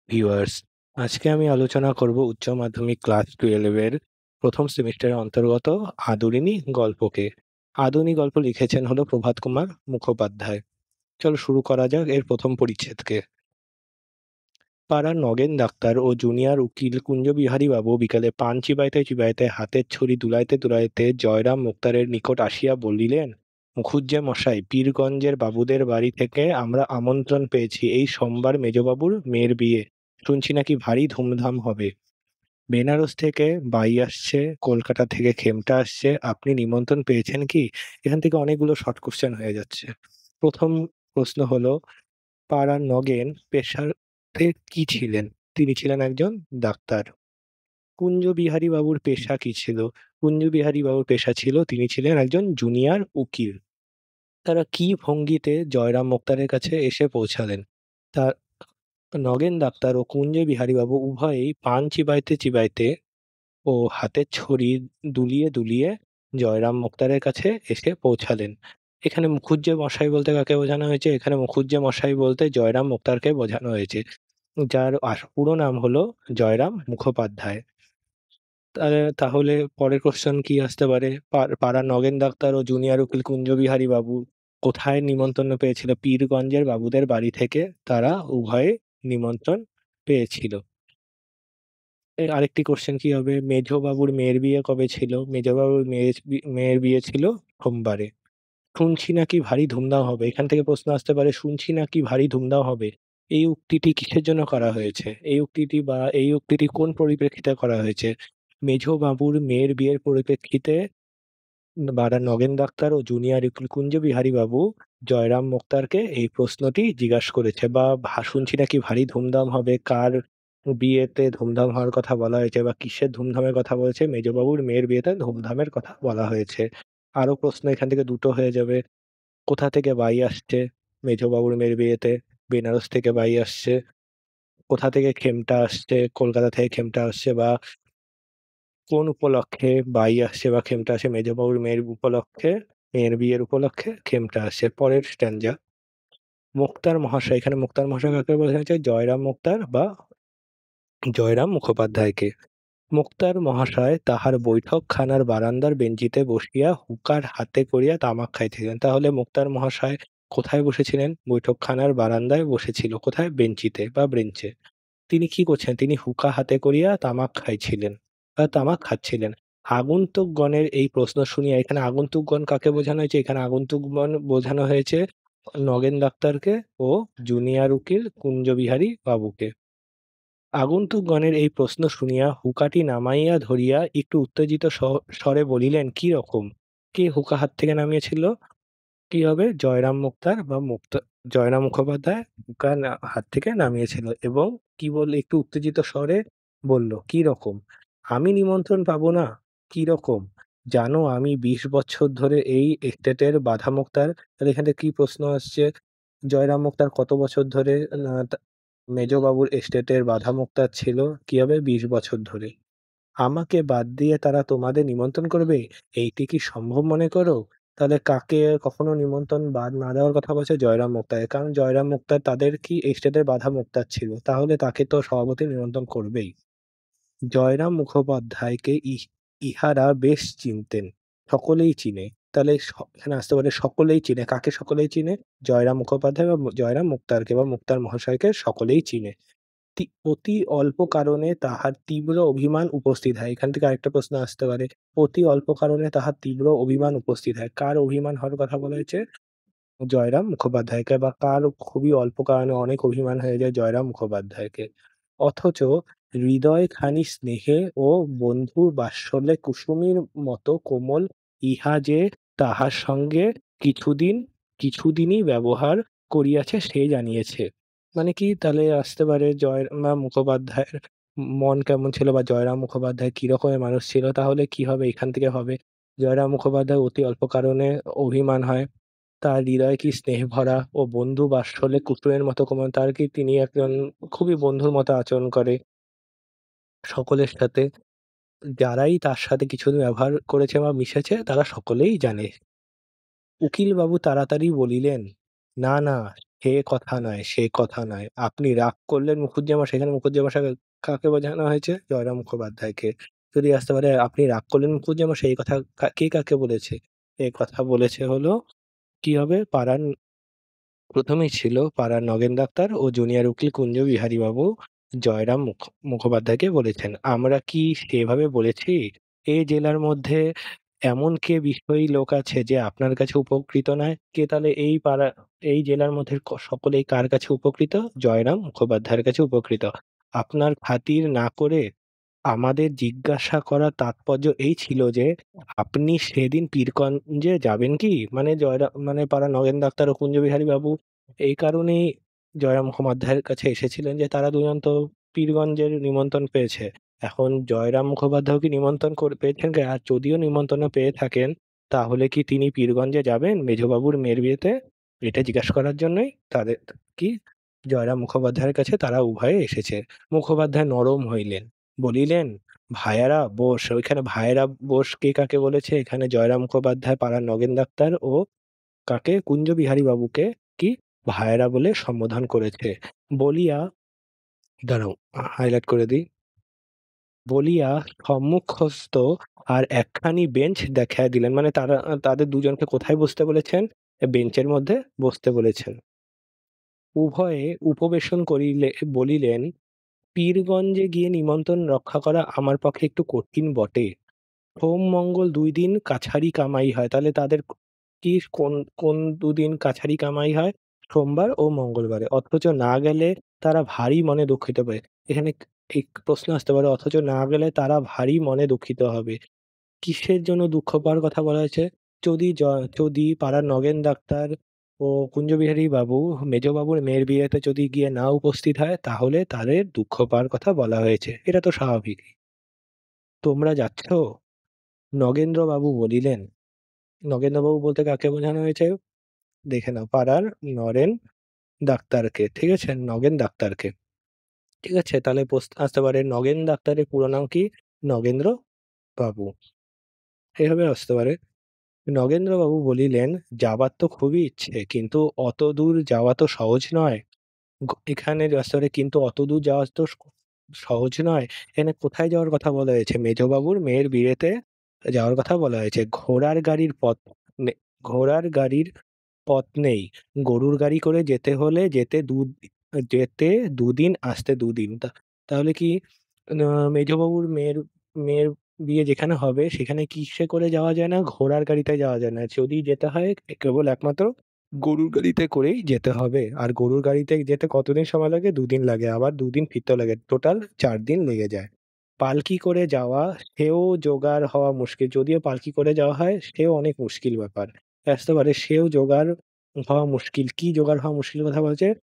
Viewers, আজকে আমি আলোচনা করব উচ্চ মাধ্যমিক ক্লাস 12 এর প্রথম সেমিস্টারের অন্তর্গত আদরিণী গল্পকে। আদরিণী গল্প লিখেছেন হলো প্রভাত কুমার মুখোপাধ্যায়। চলো শুরু করা যাক এর প্রথম পরিচ্ছেদকে। পাড়ার নগেন ডাক্তার ও জুনিয়র উকিল কুঞ্জবিহারী বাবু বিকালে পান চিবাইতে চিবাইতে হাতের ছড়ি দুলাইতে দুলাইতে জয়রাম মুক্তারের নিকট আসিয়া বলিলেন, মুখুজ্জে মশাই, পীরগঞ্জের বাবুদের বাড়ি থেকে আমরা আমন্ত্রণ পেয়েছি এই সোমবার মেজবাবুর মেয়ের বিয়ে। শুনছি নাকি ভারী ধুমধাম হবে। বেনারস থেকে বাই আসছে, কলকাতা থেকে খেমটা আসছে, আপনি নিমন্ত্রণ পেয়েছেন কি? এখান থেকে অনেকগুলো শর্ট কোশ্চেন হয়ে যাচ্ছে। প্রথম প্রশ্ন হলো, পাড়ার নগেন পেশাতে কি ছিলেন? তিনি ছিলেন একজন ডাক্তার। কুঞ্জবিহারী বাবুর পেশা কি ছিল? কুঞ্জবিহারী বাবুর পেশা ছিল, তিনি ছিলেন একজন জুনিয়র উকিল। তারা কি ভঙ্গিতে জয়রাম মোক্তারের কাছে এসে পৌঁছালেন? তার নগেন ডাক্তার ও কুঞ্জবিহারী বাবু উভয়েই পান চিবাইতে চিবাইতে ও হাতের ছড়ি দুলিয়ে দুলিয়ে জয়রাম মোক্তারের কাছে এসে পৌঁছালেন। এখানে মুখুজ্জে মশাই বলতে কাকে বোঝানো হয়েছে? এখানে মুখুজ্জে মশাই বলতে জয়রাম মোক্তারকে বোঝানো হয়েছে, যার পুরো নাম হলো জয়রাম মুখোপাধ্যায়। তাহলে পরের কোশ্চেন কি আসতে পারে? পাড়ার নগেন ডাক্তার ও জুনিয়র উকিল কুঞ্জবিহারী বাবু কোথায় নিমন্ত্রণ পেয়েছিল? পীরগঞ্জের বাবুদের বাড়ি থেকে তারা উভয়ে নিমন্ত্রণ পেয়েছিল। আরেকটি কোশ্চেন কি হবে? মেজবাবুর মেয়ের বিয়ে কবে ছিল? মেজবাবুর মেয়ের বিয়ে ছিল সোমবারে। শুনছি নাকি ভারী ধুমধাম হবে। এখান থেকে প্রশ্ন আসতে পারে, শুনছি নাকি ভারী ধুমধাম হবে। এই উক্তিটি কিসের জন্য করা হয়েছে? এই উক্তিটি কোন পরিপ্রেক্ষিতে করা হয়েছে? মেজবাবুর মেয়ের বিয়ের পরিপ্রেক্ষিতে পাড়ার নগেন ডাক্তার ও জুনিয়র উকিল কুঞ্জবিহারী বাবু জয়রাম মোক্তারকে এই প্রশ্নটি জিজ্ঞাসা করেছে, বা শুনছি নাকি ভারী ধুমধাম হবে, কার বিয়েতে ধুমধাম হওয়ার কথা বলা হয়েছে বা কিসের ধুমধামের কথা বলেছে? মেজবাবুর মেয়ের বিয়েতে ধুমধামের কথা বলা হয়েছে। আরো প্রশ্ন এখান থেকে দুটো হয়ে যাবে। কোথা থেকে বাই আসছে মেজবাবুর মেয়ের বিয়েতে? বেনারস থেকে বাই আসছে। কোথা থেকে খেমটা আসছে? কলকাতা থেকে খেমটা আসছে। বা কোন উপলক্ষে বাই আসছে বা খেমটা আসে? মেজবাবুর মেয়ের উপলক্ষে, মেয়ের বিয়ের উপলক্ষে খেমটা আসে। পরের স্ট্যাঞ্জা, মুক্তার মহাশয়, এখানে মুক্তার মহাশয় কাকে বোঝানো হয়েছে? জয়রাম মুক্তার বা জয়রাম মুখোপাধ্যায়কে। মুক্তার মহাশয় তাহার বৈঠকখানার বারান্দার বেঞ্চিতে বসিয়া হুঁকার হাতে করিয়া তামাক খাইতেছিলেন। তাহলে মুক্তার মহাশয় কোথায় বসেছিলেন? বৈঠকখানার বারান্দায় বসেছিল। কোথায়? বেঞ্চিতে বা ব্রেঞ্চে। তিনি কি করছেন? তিনি হুঁকা হাতে করিয়া তামাক খাইছিলেন বা তামাক খাচ্ছিলেন। আগন্তুকগণের এই প্রশ্ন শুনিয়া, এখানে আগন্তুকগণ কাকে বোঝানো হয়েছে? এখানে আগন্তুকগণ বোঝানো হয়েছে নগেন ডাক্তারকে ও জুনিয়র উকিল কুঞ্জবিহারী বাবুকে। আগন্তুকগণের এই প্রশ্ন শুনিয়া হুঁকাটি নামাইয়া ধরিয়া একটু উত্তেজিত স্বরে বলিলেন, কি রকম? কে হুঁকা হাত থেকে নামিয়েছিল? কি হবে? জয়রাম মুক্তার বা জয়রাম মুখোপাধ্যায় হুঁকা হাত থেকে নামিয়েছিল। এবং কি বললে? একটু উত্তেজিত স্বরে বলল, কি রকম? আমি নিমন্ত্রণ পাবো না? কি রকম? জানো আমি 20 বছর ধরে এই এস্টেটের বাধা মুক্তার। তাহলে এখানে কি প্রশ্ন আসছে? জয়রাম মুক্তার কত বছর ধরে মেজবাবুর এস্টেটের বাধা মুক্তার ছিল? কি হবে? 20 বছর ধরে। আমাকে বাদ দিয়ে তারা তোমাদের নিমন্ত্রণ করবে, এইটি কি সম্ভব মনে করো? তাহলে কাকে কখনো নিমন্ত্রণ বাদ না দেওয়ার কথা বলছে? জয়রাম মুক্তার। কারণ জয়রাম মুক্তার তাদের কি এস্টেটের বাধা মুক্তার ছিল, তাহলে তাকে তো সভাপতি নিমন্ত্রণ করবেই। জয়রাম মুখোপাধ্যায়কে ইহারা বেশ চিনতেন, সকলেই চিনে। তাহলে এখানে আসতে পারে সকলেই চিনে। কাকে সকলেই চিনে? জয়রাম মুখোপাধ্যায় বা জয়রাম মুক্তারকে বা মুক্তার মহাশয়কে সকলেই চিনে। অতি অল্প কারণে তাহার তীব্র অভিমান উপস্থিত হয়। এখান থেকে আরেকটা প্রশ্ন আসতে পারে, অতি অল্প কারণে তাহার তীব্র অভিমান উপস্থিত হয়। কার অভিমান হওয়ার কথা বলা হয়েছে? জয়রাম মুখোপাধ্যায়কে। বা কার খুবই অল্প কারণে অনেক অভিমান হয়ে যায়? জয়রাম মুখোপাধ্যায়কে। অথচ হৃদয়খানি স্নেহে ও বন্ধুর বাৎসল্যে কুসুমীর মতো কোমল, ইহা যে তাহার সঙ্গে কিছুদিন কিছুদিনই ব্যবহার করিয়াছে সে জানিয়েছে। মানে কি? তাহলে আসতে পারে জয়রাম মুখোপাধ্যায়ের মন কেমন ছিল বা জয়রাম মুখোপাধ্যায় কি রকমের মানুষ ছিল? তাহলে কি হবে? এখান থেকে হবে জয়রাম মুখোপাধ্যায় অতি অল্প কারণে অভিমান হয়। তার হৃদয় কি স্নেহ ভরা ও বন্ধু বাৎসল্যে কুসুমের মতো কোমল। তার কি তিনি একজন খুবই বন্ধুর মতো আচরণ করে সকলের সাথে। যারাই তার সাথে কিছুদিন ব্যবহার করেছে বা মিশেছে তারা সকলেই জানে। উকিলবাবু তাড়াতাড়ি বলিলেন, না, না, সে কথা নয়, সে কথা নয়। আপনি রাগ করলেন মুখুজ্যেমশাই, এখানে মুখুজ্যেমশাই কাকে বোঝানো হয়েছে? জয়রাম মুখোপাধ্যায়কে। যদি আসতে পারে আপনি রাগ করলেন মুখুজ্যেমশাই এই কথা কে কাকে বলেছে? এ কথা বলেছে হলো কি হবে পাড়ার ১ম এই ছিল পাড়ার নগেন ডাক্তার ও জুনিয়র উকিল কুঞ্জ বিহারী বাবু জয়রাম মুখোপাধ্যায়কে বলেছেন। আমরা কি সেভাবে বলেছি? এ জেলার মধ্যে এমন কে বিষয়ী লোক আছে যে আপনার কাছে উপকৃত নয়? কে তাহলে এই জেলার মধ্যে সকলেই কার কাছে উপকৃত? জয়রাম মুখোপাধ্যায়ের কাছে উপকৃত। আপনার খাতির না করে আমাদের জিজ্ঞাসা করার তাৎপর্য এই ছিল যে, আপনি সেদিন পীরগঞ্জে যাবেন কি? মানে মানে পাড়ার নগেন ডাক্তার ও কুঞ্জবিহারী বাবু এই কারণেই জয়রাম মুখোপাধ্যায়ের কাছে এসেছিলেন যে তারা দুজন তো পীরগঞ্জের নিমন্ত্রণ পেয়েছে। এখন জয়রাম মুখোপাধ্যায়ও কি নিমন্ত্রণ পেয়েছেন কি? আর যদিও নিমন্ত্রণ পেয়ে থাকেন, তাহলে কি তিনি পীরগঞ্জে যাবেন মেজোবাবুর মেয়ের বিয়েতে? এটা জিজ্ঞাসা করার জন্যই তাদের কি জয়রাম মুখোপাধ্যায়ের কাছে তারা উভয়ে এসেছে। মুখোপাধ্যায় নরম হইলেন। বলিলেন, "ভায়ারা বোস।" ওইখানে ভায়েরা বোস কে কাকে বলেছে? এখানে জয়রাম মুখোপাধ্যায় পাড়ার নগেন ডাক্তার ও কাকে? কুঞ্জবিহারী বাবুকে কি ভায়েরা বলে সম্বোধন করেছে। বলিয়া দাঁড়াও হাইলাইট করে দিই। বলিয়া সম্মুখস্থ আর একখানি বেঞ্চ দেখাইয়া দিলেন। মানে তাদের দুজনকে কোথায় বসতে বলেছেন? বেঞ্চের মধ্যে বসতে বলেছেন। উভয়ে উপবেশন করিলে বলিলেন, "পীরগঞ্জে গিয়ে নিমন্ত্রণ রক্ষা করা আমার পক্ষে একটু কঠিন বটে। সোম, মঙ্গল ২ দিন কাছারি কামাই হয়।" তাহলে তাদের কি কোন ২ দিন কাছারি কামাই হয়? সোমবার ও মঙ্গলবারে। অথচ না গেলে তারা ভারী মনে দুঃখিত হবে। এখানে এই প্রশ্ন আসতে পারে অথচ না গেলে তারা ভারী মনে দুঃখিত হবে। কিসের জন্য দুঃখ পাওয়ার কথা বলা হয়েছে? যদি পাড়ার নগেন ডাক্তার ও কুঞ্জবিহারী বাবু মেজোবাবুর মেয়ের বিয়েতে যদি গিয়ে না উপস্থিত হয় তাহলে তাদের দুঃখ পাওয়ার কথা বলা হয়েছে। এটা তো স্বাভাবিক। তোমরা যাচ্ছ? নগেন্দ্রবাবু বলিলেন। নগেন্দ্রবাবু বলতে কাকে বোঝানো হয়েছে? দেখে নাও পাড়ার নরেন ডাক্তারকে। ঠিক আছে? নগেন ডাক্তারকে। ঠিক আছে? তাহলে প্রশ্ন আসতে পারে নগেন ডাক্তারের পুরো নাম কি? নগেন্দ্র বাবু। এভাবে আসতে পারে। নগেন্দ্রবাবু বলিলেন, "যাবার তো খুবই ইচ্ছে, কিন্তু অতদূর যাওয়া তো সহজ নয়।" এখানে আসলে কিন্তু অতদূর যাওয়া তো সহজ নয়। এখানে কোথায় যাওয়ার কথা বলা হয়েছে? মেজোবাবুর মেয়ের বিয়েতে যাওয়ার কথা বলা হয়েছে। নে ঘোড়ার গাড়ির পথ নেই। গরুর গাড়ি করে যেতে হলে যেতে ২ দিন, আসতে ২ দিন। তাহলে কি মেজোবাবুর মেয়ের বিয়ে যেখানে হবে সেখানে কিসে করে যাওয়া যায় না? ঘোড়ার গাড়িতে যাওয়া যায় না। যদি যেতে হয় কেবল একমাত্র গরুর গাড়িতে করেই যেতে হবে। আর গরুর গাড়িতে যেতে কতদিন সময় লাগে? ২ দিন লাগে। আবার ২ দিন ফিরতেও লাগে। টোটাল ৪ দিন লেগে যায়। পালকি করে যাওয়া সেও জোগাড় হওয়া মুশকিল। যদিও পালকি করে যাওয়া হয় সেও অনেক মুশকিল ব্যাপার। আসতে পারে সেও জোগাড় হওয়া মুশকিল। কি জোগাড় হওয়া মুশকিল কথা বলছে?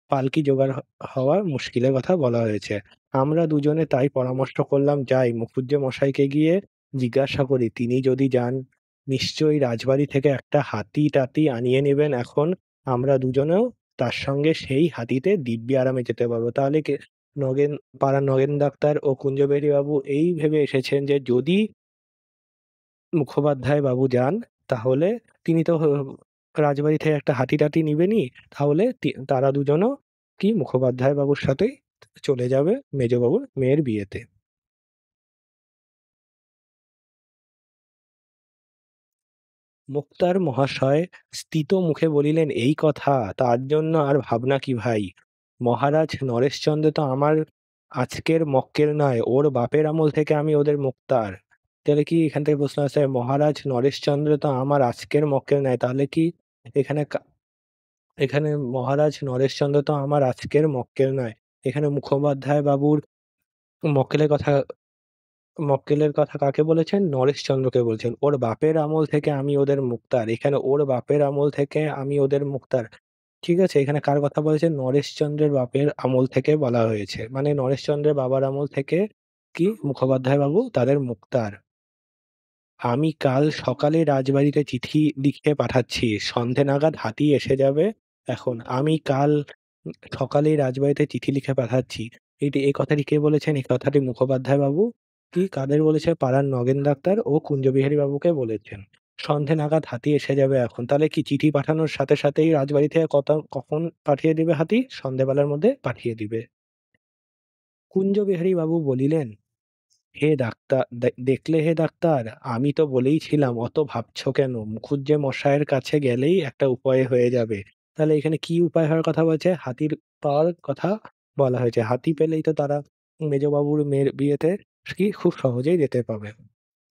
পালকি জোগাড় হওয়া মুশকিলের কথা বলা হয়েছে। আমরা দুজনে তাই পরামর্শ করলাম যাই মুখুজ্যেমশাইকে গিয়ে জিজ্ঞাসা করি তিনি যদি যান নিশ্চয়ই রাজবাড়ি থেকে একটা হাতি-টাতি আনিয়ে নেবেন এখন আমরা দুজনেও তার সঙ্গে সেই হাতিতে দিব্যি আরামে যেতে পারবো। তাহলে নগেন পাড়ার নগেন ডাক্তার ও কুঞ্জবেরী বাবু এই ভেবে এসেছেন যে যদি মুখোপাধ্যায় বাবু যান তাহলে তিনি তো রাজবাড়ি থেকে একটা হাতি-টাতি নিবেনই। তাহলে তারা দুজনও কি মুখোপাধ্যায় বাবুর সাথেই চলে যাবে মেজোবাবুর মেয়ের বিয়েতে। মুক্তার মহাশয় স্ফীত মুখে বলিলেন, "এই কথা! তার জন্য আর ভাবনা কি ভাই? মহারাজ নরেশচন্দ্র তো আমার আজকের মক্কেল নয়, ওর বাপের আমল থেকে আমি ওদের মুক্তার।" তাহলে কি এখান থেকে প্রশ্ন আসে মহারাজ নরেশচন্দ্র তো আমার আজকের মক্কেল নয়, তাহলে কি এখানে এখানে মহারাজ নরেশচন্দ্র তো আমার আজকের মক্কেল নয়। এখানে মুখোপাধ্যায় বাবুর মক্কেলের কথা মক্কেলের কথা কাকে বলেছেন? নরেশচন্দ্রকে বলছেন। ওর বাপের আমল থেকে আমি ওদের মুক্তার। এখানে ওর বাপের আমল থেকে আমি ওদের মুক্তার। ঠিক আছে? এখানে কার কথা বলেছেন? নরেশচন্দ্রের বাপের আমল থেকে বলা হয়েছে। মানে নরেশচন্দ্রের বাবার আমল থেকে কি মুখোপাধ্যায় বাবু তাদের মুক্তার। আমি কাল সকালে রাজবাড়িতে চিঠি লিখে পাঠাচ্ছি। সন্ধে নাগাদ হাতি এসে যাবে এখন। আমি কাল সকালেই রাজবাড়িতে চিঠি লিখে পাঠাচ্ছি। এই কথাটি কে বলেছেন? এই কথাটি মুখোপাধ্যায় বাবু কি কাদের বলেছে? পাড়ার নগেন ডাক্তার ও কুঞ্জবিহারী বাবুকে বলেছেন। সন্ধে নাগাদ হাতি এসে যাবে এখন। তাহলে কি চিঠি পাঠানোর সাথে সাথেই রাজবাড়ি থেকে কখন পাঠিয়ে দিবে হাতি? সন্ধ্যেবেলার মধ্যে পাঠিয়ে দিবে। কুঞ্জবিহারী বাবু বলিলেন, হে ডাক্তার, দেখলে হে ডাক্তার, আমি তো বলেইছিলাম অত ভাবছো কেন? মুখুজ্জে মশায়ের কাছে গেলেই একটা উপায় হয়ে যাবে। তাহলে এখানে কি উপায় হওয়ার কথা বলছে? হাতির পাওয়ার কথা বলা হয়েছে। হাতি পেলেই তো তারা মেজবাবুর মেয়ের বিয়েতে কি খুব সহজেই যেতে পাবে।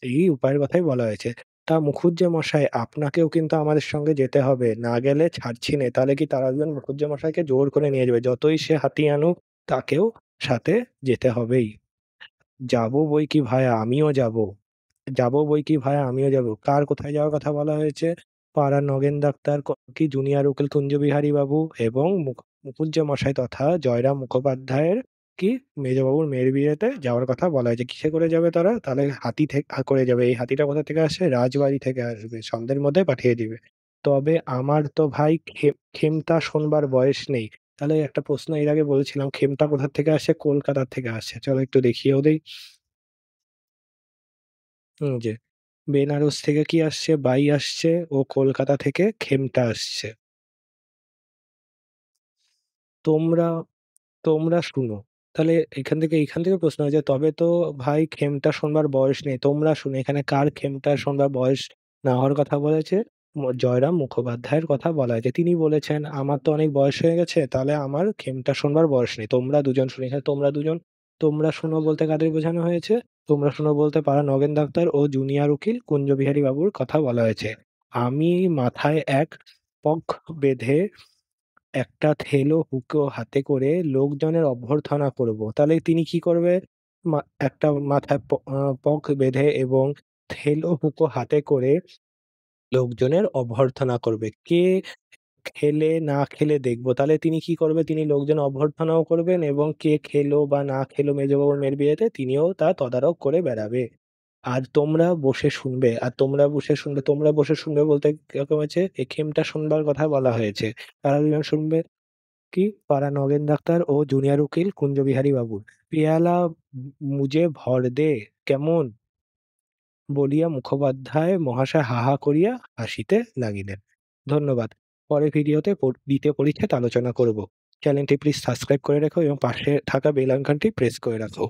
এই উপায়ের কথাই বলা হয়েছে। তা মুখুজ্জে মশাই, আপনাকেও কিন্তু আমাদের সঙ্গে যেতে হবে। না গেলে ছাড়ছি নে। তাহলে কি তারা দুজন মুখুজ্জে মশাইকে জোর করে নিয়ে যাবে। যতই সে হাতি আনুক, তাকেও সাথে যেতে হবেই। যাবো বৈকি ভায়া, আমিও যাবো। যাবো বৈকি ভায়া, আমিও যাবো। কার কোথায় যাওয়ার কথা বলা হয়েছে? পাড়ার নগেন ডাক্তার, কি জুনিয়র উকিল কুঞ্জবিহারী বাবু এবং মুখুজ্জে মশাই তথা জয়রাম মুখোপাধ্যায়ের কি মেজবাবুর মেয়ের বিয়েতে যাওয়ার কথা বলা হয়েছে। কিসে করে যাবে তারা? তাহলে হাতি করে যাবে। এই হাতিটা কোথা থেকে আসে? রাজবাড়ি থেকে আসবে। সন্ধ্যের মধ্যে পাঠিয়ে দিবে। তবে আমার তো ভাই খেমটা শোনবার বয়স নেই। তাহলে একটা প্রশ্ন এর আগে বলেছিলাম, খেমটা কোথা থেকে আসে? কলকাতা থেকে আসে। চলো একটু দেখিয়েও দেই। যে বেনারস থেকে কি আসছে? বাই আসছে ও কলকাতা থেকে খেমটা আসছে। তোমরা তোমরা শুনো। তাহলে এখান থেকে প্রশ্ন হয় যে তবে তো ভাই খেমটা শোনবার বয়স নেই। তোমরা শুনো। এখানে কার খেমটা শোনবার বয়স না হওয়ার কথা বলেছে? জয়রাম মুখোপাধ্যায়ের কথা বলা হয়েছে। তিনি বলেছেন, "আমার তো অনেক বয়স হয়ে গেছে। তাহলে আমার খেমটা শোনবার বয়স নেই। তোমরা দুজন শুনো।" এখানে তোমরা দুজন, তোমরা শুনো বলতে কাদের বোঝানো হয়েছে? তোমরা শুনো বলতে পাড়ার নগেন ডাক্তার ও জুনিয়র উকিল কুঞ্জবিহারী বাবুর কথা বলা হয়েছে। আমি মাথায় এক পগ বেঁধে একটা থেলো হুঁকো হাতে করে লোকজনের অভ্যর্থনা করব। তাহলে তিনি কি করবে? মা একটা মাথায় পগ বেঁধে এবং থেলো হুঁকো হাতে করে লোকজনের অভ্যর্থনা করবে। কে খেলে না খেলে দেখব। তাহলে তিনি কি করবে? তিনি লোকজনের অভ্যর্থনাও করবেন এবং কে খেলো বা না খেলো মেজবাবুর মেয়ের বিয়েতে তিনিও তা তদারক করে বেড়াবে। আর তোমরা বসে শুনবে। আর তোমরা বসে শুনবে বলতে কিরকম হয়েছে? এই খেমটা শোনবার কথা বলা হয়েছে। কারা দুজন শুনবে? কি পাড়া নগেন ডাক্তার ও জুনিয়র উকিল কুঞ্জবিহারী বাবুর। পেয়ালা মুজে ভর দে কেমন, বলিয়া মুখোপাধ্যায় মহাশয় হা হা করিয়া হাসিতে লাগিলেন। ধন্যবাদ। পরের ভিডিওতে দ্বিতীয় পরিচ্ছেদ আলোচনা করব। চ্যানেলটি প্লিজ সাবস্ক্রাইব করে রেখো এবং পাশে থাকা বেল আইকনটি প্রেস করে রাখো।